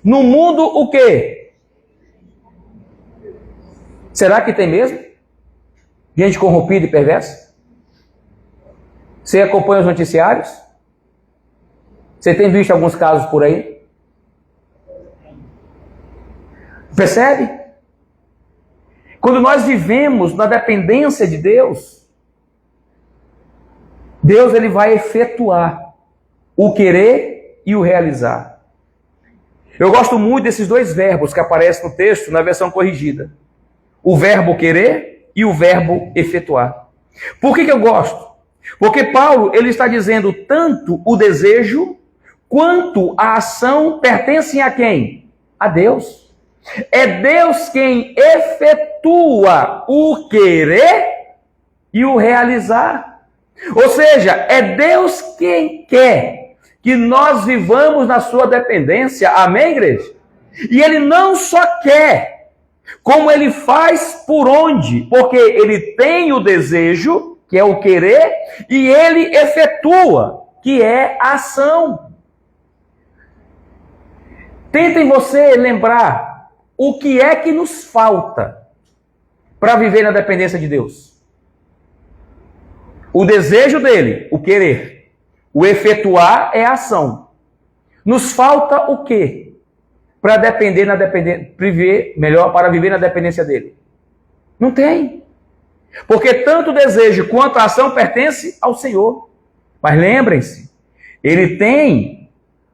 No mundo o quê? Será que tem mesmo? Gente corrompida e perversa? Você acompanha os noticiários? Você tem visto alguns casos por aí? Percebe? Quando nós vivemos na dependência de Deus, Deus ele vai efetuar o querer e o realizar. Eu gosto muito desses dois verbos que aparecem no texto na versão corrigida. O verbo querer e o verbo efetuar. Por que eu gosto? Porque Paulo ele está dizendo tanto o desejo quanto a ação pertencem a quem? A Deus. É Deus quem efetua o querer e o realizar. Ou seja, é Deus quem quer que nós vivamos na sua dependência. Amém, igreja? E Ele não só quer, como Ele faz por onde? Porque Ele tem o desejo, que é o querer, e Ele efetua, que é a ação. Tentem você lembrar o que é que nos falta para viver na dependência de Deus. O desejo dele, o querer. O efetuar é a ação. Nos falta o quê? Para depender para viver na dependência dele. Não tem. Porque tanto o desejo quanto a ação pertence ao Senhor. Mas lembrem-se, ele tem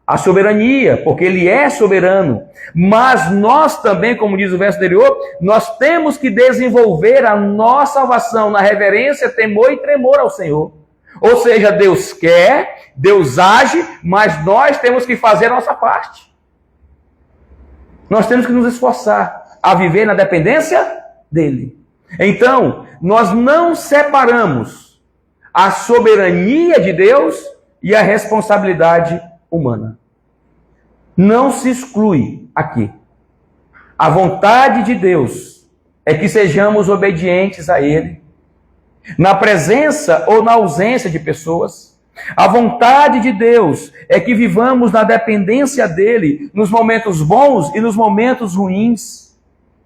a soberania, porque ele é soberano. Mas nós também, como diz o verso anterior, nós temos que desenvolver a nossa salvação na reverência, temor e tremor ao Senhor. Ou seja, Deus quer, Deus age, mas nós temos que fazer a nossa parte. Nós temos que nos esforçar a viver na dependência dele. Então, nós não separamos a soberania de Deus e a responsabilidade humana. Não se exclui aqui. A vontade de Deus é que sejamos obedientes a Ele, na presença ou na ausência de pessoas. A vontade de Deus é que vivamos na dependência dEle, nos momentos bons e nos momentos ruins.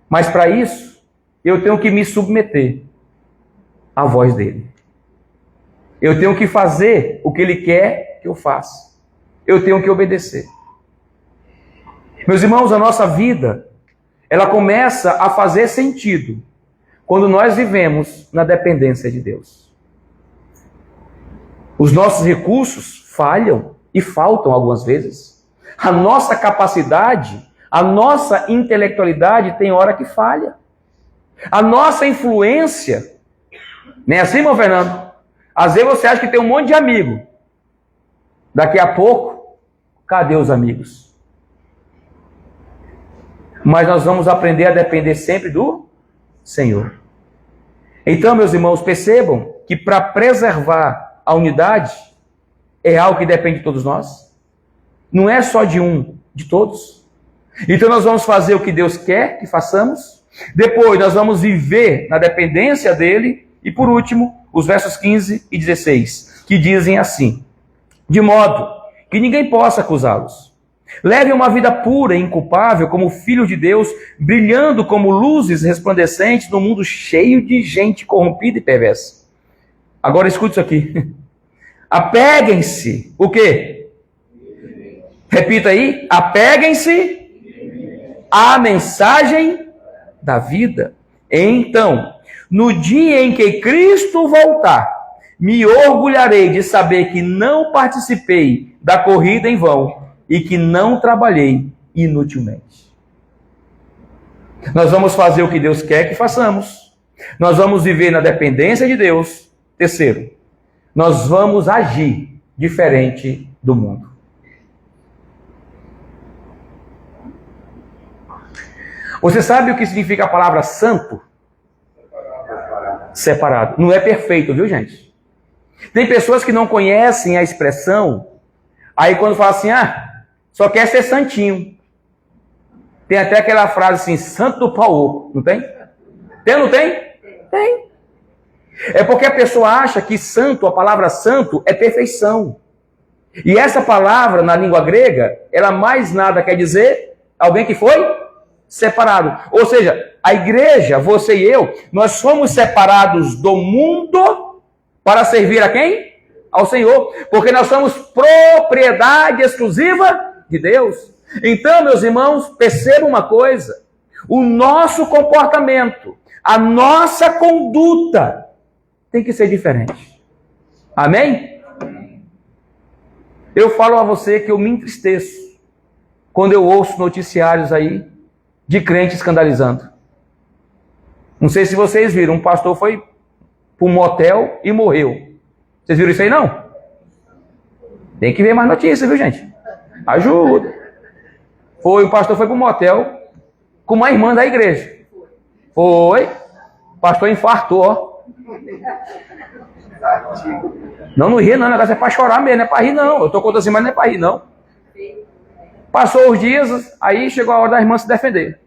Mas para isso, eu tenho que me submeter à voz dEle. Eu tenho que fazer o que Ele quer que eu faça. Eu tenho que obedecer. Meus irmãos, a nossa vida, ela começa a fazer sentido quando nós vivemos na dependência de Deus. Os nossos recursos falham e faltam algumas vezes. A nossa capacidade, a nossa intelectualidade tem hora que falha. A nossa influência, não é assim, meu Fernando? Às vezes você acha que tem um monte de amigo. Daqui a pouco, cadê os amigos? Mas nós vamos aprender a depender sempre do Senhor. Então, meus irmãos, percebam que para preservar a unidade é algo que depende de todos nós. Não é só de um, de todos. Então nós vamos fazer o que Deus quer que façamos. Depois nós vamos viver na dependência dele. E por último, os versos 15 e 16, que dizem assim: de modo que ninguém possa acusá-los. Levem uma vida pura e inculpável como filhos de Deus, brilhando como luzes resplandecentes no mundo cheio de gente corrompida e perversa. Agora escute isso aqui. Apeguem-se, o quê? Repita aí. Apeguem-se à mensagem da vida. Então, no dia em que Cristo voltar, me orgulharei de saber que não participei da corrida em vão e que não trabalhei inutilmente. Nós vamos fazer o que Deus quer que façamos. Nós vamos viver na dependência de Deus. Terceiro, nós vamos agir diferente do mundo. Você sabe o que significa a palavra santo? Separado. Não é perfeito, viu, gente? Tem pessoas que não conhecem a expressão, aí quando fala assim, só quer ser santinho. Tem até aquela frase assim, santo do pau, não tem? Tem ou não tem? Tem. É porque a pessoa acha que santo, a palavra santo, é perfeição. E essa palavra, na língua grega, ela mais nada quer dizer Alguém que foi separado. Ou seja, a igreja, você e eu, nós somos separados do mundo para servir a quem? Ao Senhor. Porque nós somos propriedade exclusiva de Deus. Então, meus irmãos, percebam uma coisa. O nosso comportamento, a nossa conduta tem que ser diferente. Amém? Eu falo a você que eu me entristeço quando eu ouço noticiários aí de crente escandalizando. Não sei se vocês viram, um pastor foi para um motel e morreu. Vocês viram isso aí, não? Tem que ver mais notícias, viu, gente? Ajuda. Um pastor foi para um motel com uma irmã da igreja. Foi. O pastor infartou, ó. Não ri não, o negócio é para chorar mesmo, não é para rir não. Eu estou contando assim, mas não é para rir não. Passou os dias, aí chegou a hora da irmã se defender.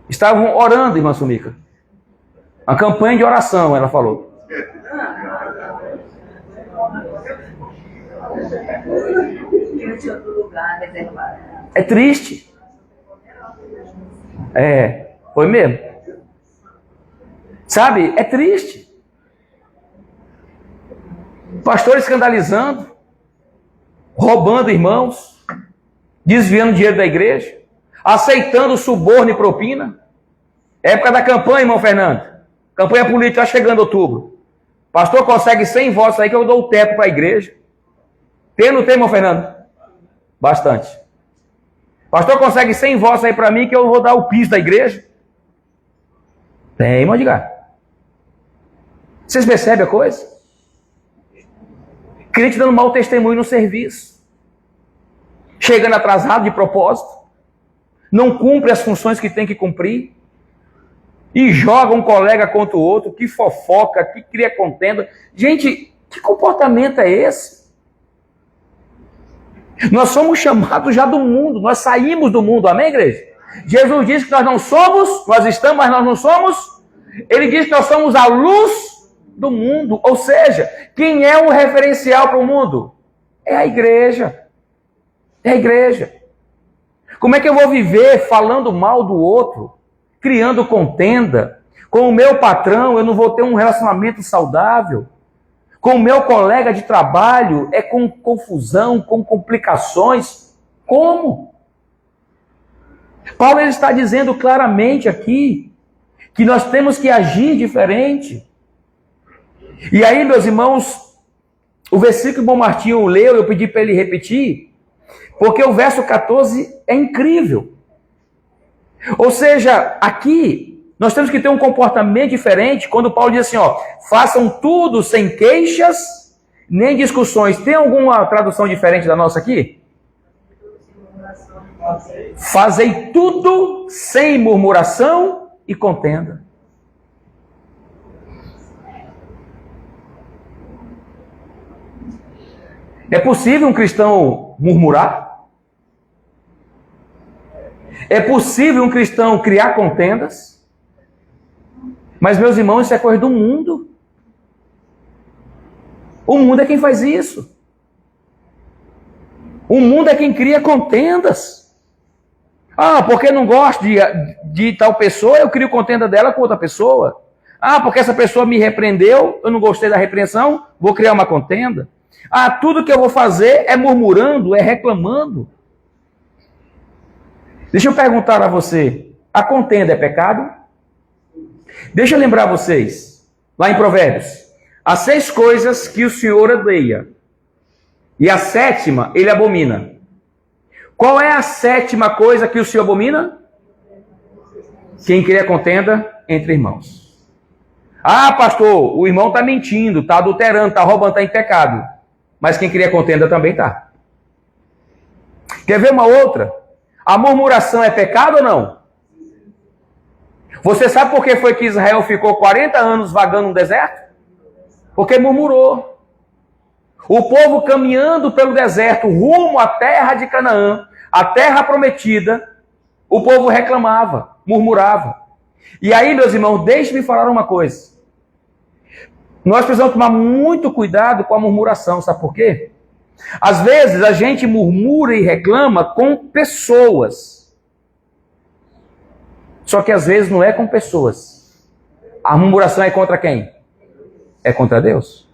Estavam orando, irmã Sumica. Uma campanha de oração, ela falou. É triste. Foi mesmo. Sabe, é triste. Pastor escandalizando, roubando irmãos, desviando dinheiro da igreja, aceitando suborno e propina. Época da campanha, irmão Fernando. Campanha política, está chegando outubro. Pastor consegue 100 votos aí que eu dou o teto para a igreja. Tem ou não tem, irmão Fernando? Bastante. Pastor consegue 100 votos aí para mim que eu vou dar o piso da igreja. Tem, irmão Edgar. Vocês percebem a coisa? Crente dando mau testemunho no serviço. Chegando atrasado de propósito. Não cumpre as funções que tem que cumprir. E joga um colega contra o outro, que fofoca, que cria contenda. Gente, que comportamento é esse? Nós somos chamados já do mundo, nós saímos do mundo, amém, igreja? Jesus disse que nós não somos, nós estamos, mas nós não somos. Ele diz que nós somos a luz do mundo. Ou seja, quem é o referencial para o mundo? É a igreja. É a igreja. Como é que eu vou viver falando mal do outro? Criando contenda, com o meu patrão eu não vou ter um relacionamento saudável, com o meu colega de trabalho é com confusão, com complicações. Como? Paulo ele está dizendo claramente aqui que nós temos que agir diferente. E aí, meus irmãos, o versículo que o Bom Martinho leu, eu pedi para ele repetir, porque o verso 14 é incrível. Ou seja, aqui nós temos que ter um comportamento diferente quando Paulo diz assim, ó, façam tudo sem queixas, nem discussões. Tem alguma tradução diferente da nossa aqui? Fazei tudo sem murmuração e contenda. É possível um cristão murmurar? É possível um cristão criar contendas? Mas, meus irmãos, isso é coisa do mundo. O mundo é quem faz isso. O mundo é quem cria contendas. Ah, porque não gosto de tal pessoa, eu crio contenda dela com outra pessoa. Ah, porque essa pessoa me repreendeu, eu não gostei da repreensão, vou criar uma contenda. Ah, tudo que eu vou fazer é murmurando, é reclamando. Deixa eu perguntar a você, a contenda é pecado? Deixa eu lembrar vocês, lá em Provérbios, há 6 coisas que o Senhor odeia, e a 7ª ele abomina. Qual é a 7ª coisa que o Senhor abomina? Quem cria contenda entre irmãos. Ah, pastor, o irmão está mentindo, está adulterando, está roubando, está em pecado. Mas quem cria contenda também está. Quer ver uma outra? A murmuração é pecado ou não? Você sabe por que foi que Israel ficou 40 anos vagando no deserto? Porque murmurou. O povo caminhando pelo deserto, rumo à terra de Canaã, a terra prometida, o povo reclamava, murmurava. E aí, meus irmãos, deixe-me falar uma coisa. Nós precisamos tomar muito cuidado com a murmuração, sabe por quê? Às vezes a gente murmura e reclama com pessoas. Só que às vezes não é com pessoas. A murmuração é contra quem? É contra Deus.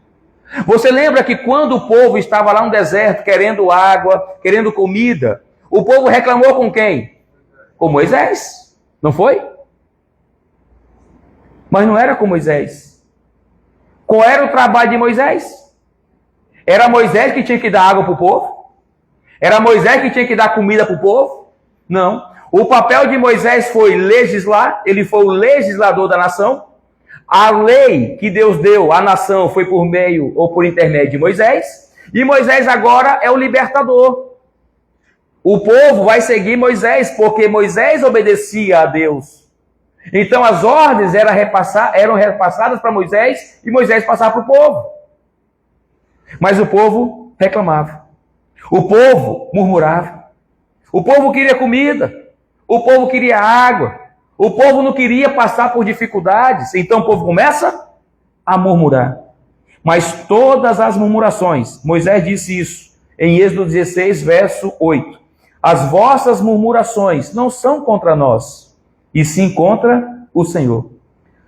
Você lembra que quando o povo estava lá no deserto, querendo água, querendo comida, o povo reclamou com quem? Com Moisés. Não foi? Mas não era com Moisés. Qual era o trabalho de Moisés? Era Moisés que tinha que dar água para o povo? Era Moisés que tinha que dar comida para o povo? Não. O papel de Moisés foi legislar, ele foi o legislador da nação. A lei que Deus deu à nação foi por meio ou por intermédio de Moisés. E Moisés agora é o libertador. O povo vai seguir Moisés, porque Moisés obedecia a Deus. Então as ordens eram repassadas para Moisés e Moisés passava para o povo. Mas o povo reclamava. O povo murmurava. O povo queria comida. O povo queria água. O povo não queria passar por dificuldades. Então o povo começa a murmurar. Mas todas as murmurações, Moisés disse isso em Êxodo 16, verso 8. As vossas murmurações não são contra nós, e sim contra o Senhor.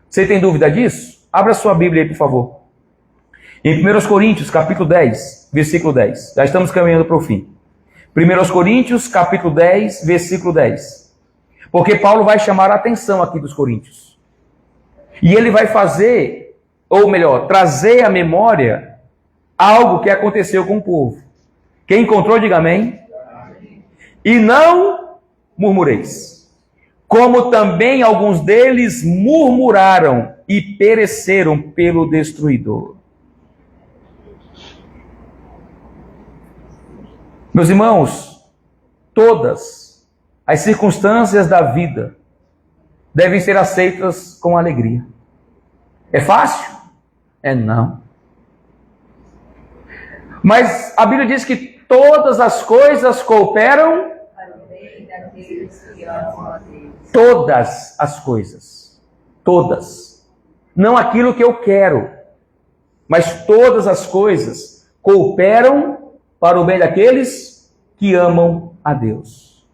Você tem dúvida disso? Abra sua Bíblia aí, por favor. Em 1 Coríntios, capítulo 10, versículo 10. Já estamos caminhando para o fim. 1 Coríntios, capítulo 10, versículo 10. Porque Paulo vai chamar a atenção aqui dos coríntios. E ele vai fazer, ou melhor, trazer à memória algo que aconteceu com o povo. Quem encontrou, diga amém. E não murmureis, como também alguns deles murmuraram e pereceram pelo destruidor. Meus irmãos, todas as circunstâncias da vida devem ser aceitas com alegria. É fácil? É não. Mas a Bíblia diz que todas as coisas cooperam. Todas as coisas. Todas. Não aquilo que eu quero, mas todas as coisas cooperam para o bem daqueles que amam a Deus.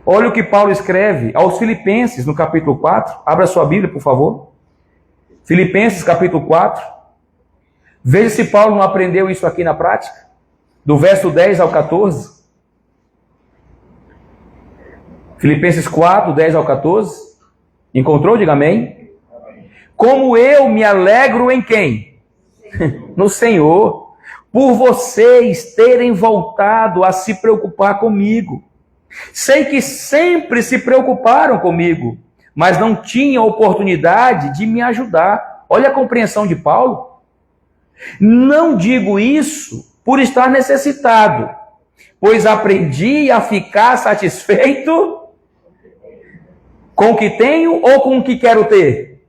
Olha o que Paulo escreve aos Filipenses no capítulo 4. Abra sua Bíblia, por favor. Filipenses capítulo 4. Veja se Paulo não aprendeu isso aqui na prática. Do verso 10 ao 14. Filipenses 4, 10 ao 14. Encontrou? Diga amém. Como eu me alegro em quem? No Senhor. Por vocês terem voltado a se preocupar comigo. Sei que sempre se preocuparam comigo, mas não tinham oportunidade de me ajudar. Olha a compreensão de Paulo. Não digo isso por estar necessitado, pois aprendi a ficar satisfeito com o que tenho ou com o que quero ter.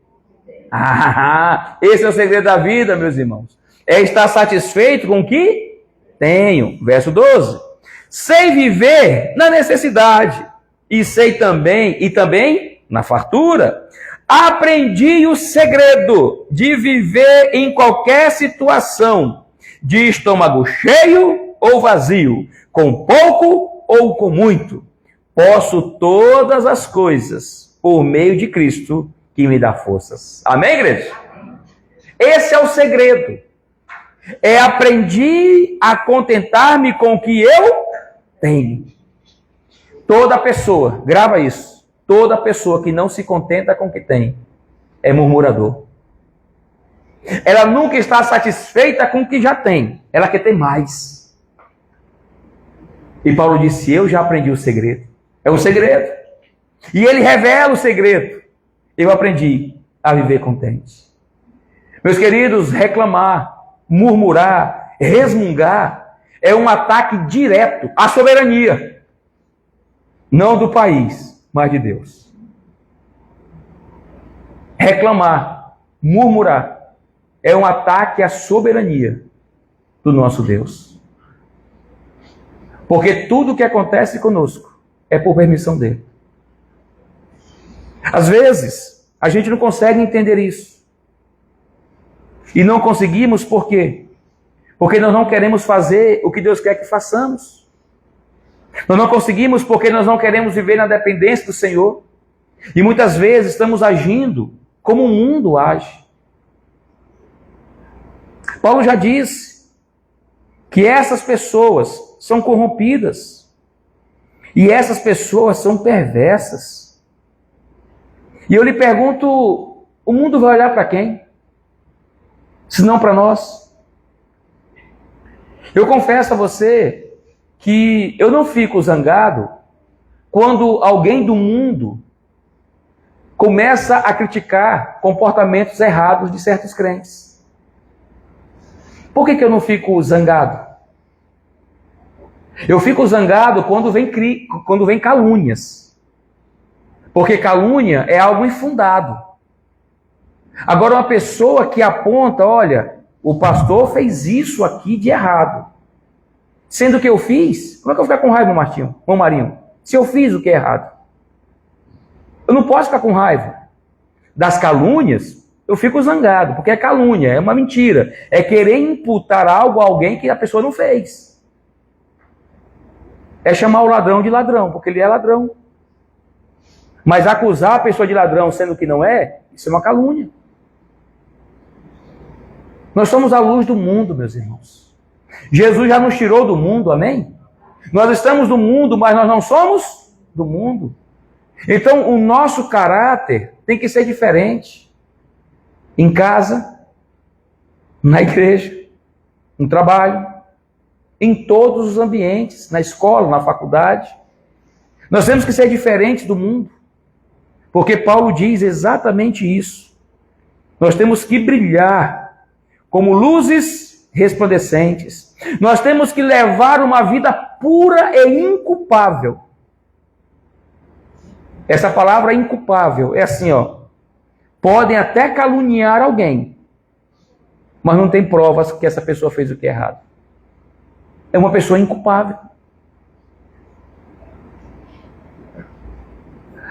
Esse é o segredo da vida, meus irmãos. É estar satisfeito com o que tenho. Verso 12. Sei viver na necessidade e sei também na fartura. Aprendi o segredo de viver em qualquer situação, de estômago cheio ou vazio, com pouco ou com muito. Posso todas as coisas por meio de Cristo que me dá forças. Amém, igreja? Esse é o segredo. Aprendi a contentar-me com o que eu tenho. Toda pessoa, grava isso, toda pessoa que não se contenta com o que tem é murmurador. Ela nunca está satisfeita com o que já tem, ela quer ter mais. E Paulo disse, eu já aprendi o segredo. É um segredo. E ele revela o segredo. Eu aprendi a viver contente. Meus queridos, reclamar, murmurar, resmungar é um ataque direto à soberania. Não do país, mas de Deus. Reclamar, murmurar é um ataque à soberania do nosso Deus. Porque tudo que acontece conosco é por permissão dele. Às vezes, a gente não consegue entender isso. E não conseguimos por quê? porque nós não queremos fazer o que Deus quer que façamos. Nós não conseguimos porque nós não queremos viver na dependência do Senhor. E muitas vezes estamos agindo como o mundo age. Paulo já disse que essas pessoas são corrompidas. E essas pessoas são perversas. E eu lhe pergunto, o mundo vai olhar para quem? Se não para nós. Eu confesso a você que eu não fico zangado quando alguém do mundo começa a criticar comportamentos errados de certos crentes. Por que eu não fico zangado? Eu fico zangado quando vem calúnias. Porque calúnia é algo infundado. Agora, uma pessoa que aponta, olha, o pastor fez isso aqui de errado. Sendo que eu fiz, como é que eu vou ficar com raiva, Marinho? Se eu fiz o que é errado. Eu não posso ficar com raiva. Das calúnias, eu fico zangado, porque é calúnia, é uma mentira. É querer imputar algo a alguém que a pessoa não fez. É chamar o ladrão de ladrão, porque ele é ladrão. Mas acusar a pessoa de ladrão sendo que não é, isso é uma calúnia. Nós somos a luz do mundo, meus irmãos. Jesus já nos tirou do mundo, amém? Nós estamos no mundo, mas nós não somos do mundo. Então, o nosso caráter tem que ser diferente. Em casa, na igreja, no trabalho, em todos os ambientes, na escola, na faculdade. Nós temos que ser diferentes do mundo. Porque Paulo diz exatamente isso. Nós temos que brilhar como luzes resplandecentes. Nós temos que levar uma vida pura e inculpável. Essa palavra inculpável é assim, ó. Podem até caluniar alguém, mas não tem provas que essa pessoa fez o que é errado. É uma pessoa inculpável.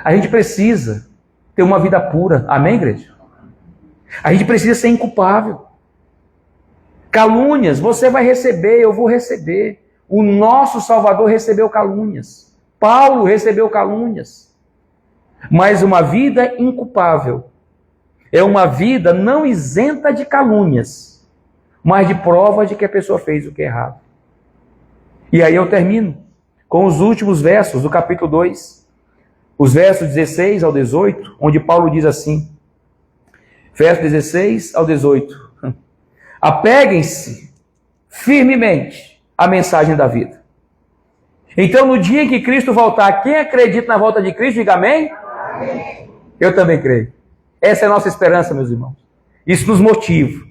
A gente precisa ter uma vida pura. Amém, igreja? A gente precisa ser inculpável. Calúnias, você vai receber, eu vou receber. O nosso Salvador recebeu calúnias. Paulo recebeu calúnias. Mas uma vida inculpável é uma vida não isenta de calúnias, mas de prova de que a pessoa fez o que é errado. E aí eu termino com os últimos versos do capítulo 2, os versos 16 ao 18, onde Paulo diz assim, verso 16 ao 18, apeguem-se firmemente à mensagem da vida. Então, no dia em que Cristo voltar, quem acredita na volta de Cristo, diga amém? Amém. Eu também creio. Essa é a nossa esperança, meus irmãos. Isso nos motiva.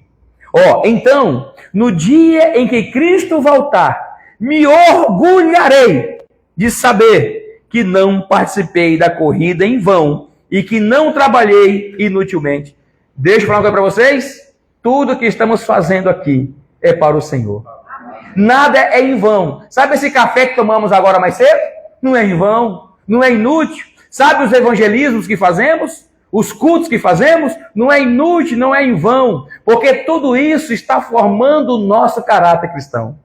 Então, no dia em que Cristo voltar, me orgulharei de saber que não participei da corrida em vão e que não trabalhei inutilmente. Deixa eu falar uma coisa para vocês. Tudo que estamos fazendo aqui é para o Senhor. Nada é em vão. Sabe esse café que tomamos agora mais cedo? Não é em vão, não é inútil. Sabe os evangelismos que fazemos? Os cultos que fazemos? Não é inútil, não é em vão. Porque tudo isso está formando o nosso caráter cristão.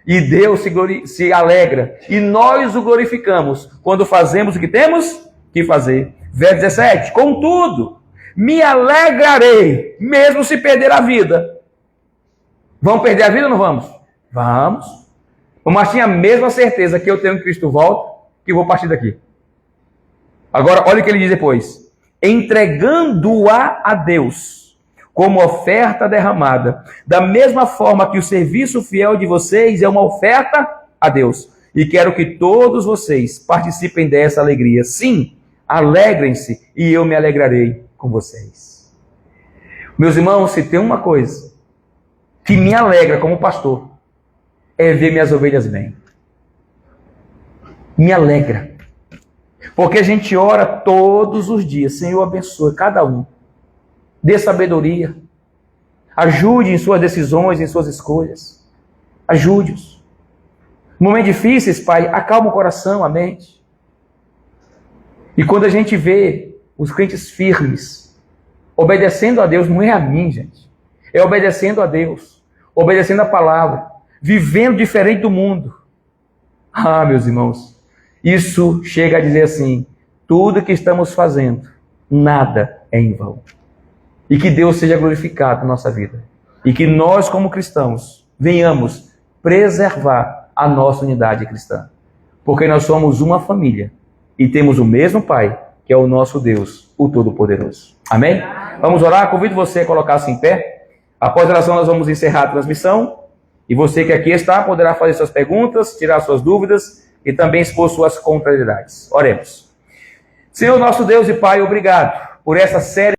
E Deus se alegra. E nós o glorificamos quando fazemos o que temos que fazer. Verso 17. Contudo, me alegrarei, mesmo se perder a vida. Vamos perder a vida ou não vamos? Vamos. Mas tinha a mesma certeza que eu tenho que Cristo volta, que vou partir daqui. Agora, olha o que ele diz depois. Entregando-a a Deus como oferta derramada, da mesma forma que o serviço fiel de vocês é uma oferta a Deus. E quero que todos vocês participem dessa alegria. Sim, alegrem-se e eu me alegrarei com vocês. Meus irmãos, se tem uma coisa que me alegra como pastor, é ver minhas ovelhas bem. Me alegra. Porque a gente ora todos os dias. Senhor, abençoe cada um. Dê sabedoria. Ajude em suas decisões, em suas escolhas. Ajude-os. Momentos difíceis, Pai, acalma o coração, a mente. E quando a gente vê os crentes firmes, obedecendo a Deus, não é a mim, gente. É obedecendo a Deus. obedecendo a palavra, vivendo diferente do mundo. Ah, meus irmãos, isso chega a dizer assim: tudo que estamos fazendo, nada é em vão. E que Deus seja glorificado na nossa vida. E que nós, como cristãos, venhamos preservar a nossa unidade cristã. Porque nós somos uma família e temos o mesmo Pai, que é o nosso Deus, o Todo-Poderoso. Amém? Vamos orar? Convido você a colocar-se em pé. Após a oração, nós vamos encerrar a transmissão. E você que aqui está poderá fazer suas perguntas, tirar suas dúvidas e também expor suas contrariedades. Oremos. Senhor nosso Deus e Pai, obrigado por essa série